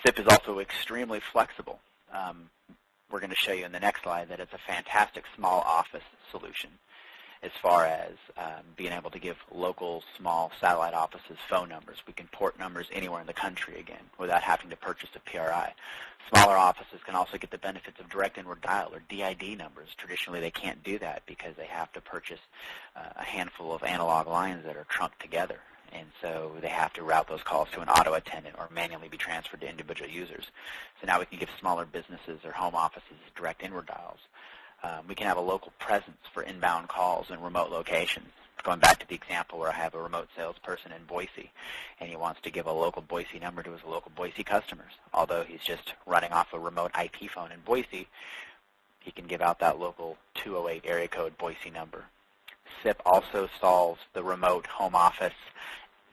SIP is also extremely flexible. We're going to show you in the next slide that it's a fantastic small office solution as far as being able to give local small satellite offices phone numbers. We can port numbers anywhere in the country again without having to purchase a PRI. Smaller offices can also get the benefits of direct inward dial or DID numbers. Traditionally they can't do that because they have to purchase a handful of analog lines that are trunked together. And so they have to route those calls to an auto attendant or manually be transferred to individual users. So now we can give smaller businesses or home offices direct inward dials. We can have a local presence for inbound calls in remote locations. Going back to the example where I have a remote salesperson in Boise, and he wants to give a local Boise number to his local Boise customers. Although he's just running off a remote IP phone in Boise, he can give out that local 208 area code Boise number. SIP also solves the remote home office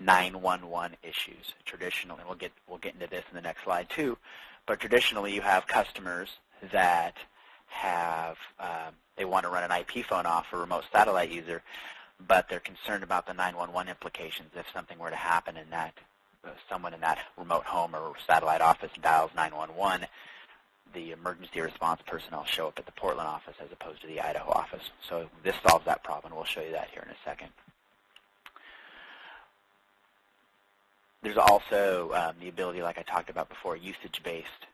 911 issues. Traditionally, we'll get into this in the next slide too, but traditionally you have customers that have they want to run an IP phone off a remote satellite user, but they're concerned about the 911 implications if something were to happen and that someone in that remote home or satellite office dials 911. The emergency response personnel show up at the Portland office as opposed to the Idaho office. So this solves that problem. We'll show you that here in a second. There's also the ability, like I talked about before, usage-based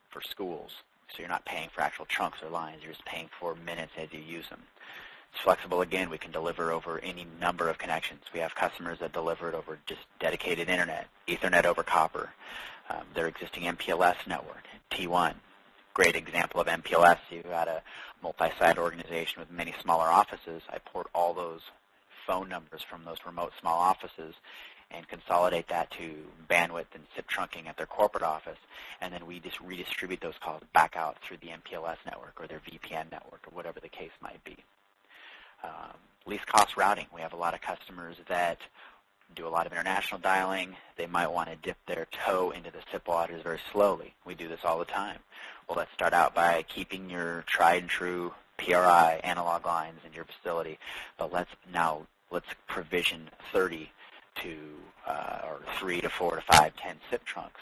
for schools. So you're not paying for actual trunks or lines. You're just paying for minutes as you use them. It's flexible. Again, we can deliver over any number of connections. We have customers that deliver it over just dedicated internet, Ethernet over copper, their existing MPLS network, T1. Great example of MPLS. You've got a multi-site organization with many smaller offices. I port all those phone numbers from those remote small offices and consolidate that to bandwidth and SIP trunking at their corporate office, and then we just redistribute those calls back out through the MPLS network or their VPN network or whatever the case might be. Least cost routing. We have a lot of customers that do a lot of international dialing. They might want to dip their toe into the SIP waters very slowly. We do this all the time. Well, let's start out by keeping your tried and true PRI analog lines in your facility, but let's provision 30 to or 3 to 4 to 5, 10 SIP trunks,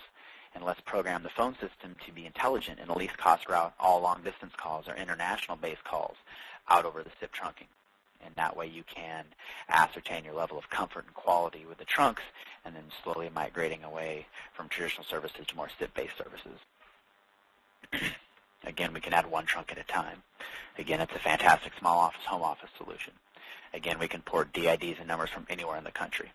and let's program the phone system to be intelligent and the least cost route all long distance calls or international based calls out over the SIP trunking. And that way you can ascertain your level of comfort and quality with the trunks and then slowly migrating away from traditional services to more SIP-based services. Again, we can add one trunk at a time. Again, it's a fantastic small office, home office solution. Again, we can port DIDs and numbers from anywhere in the country.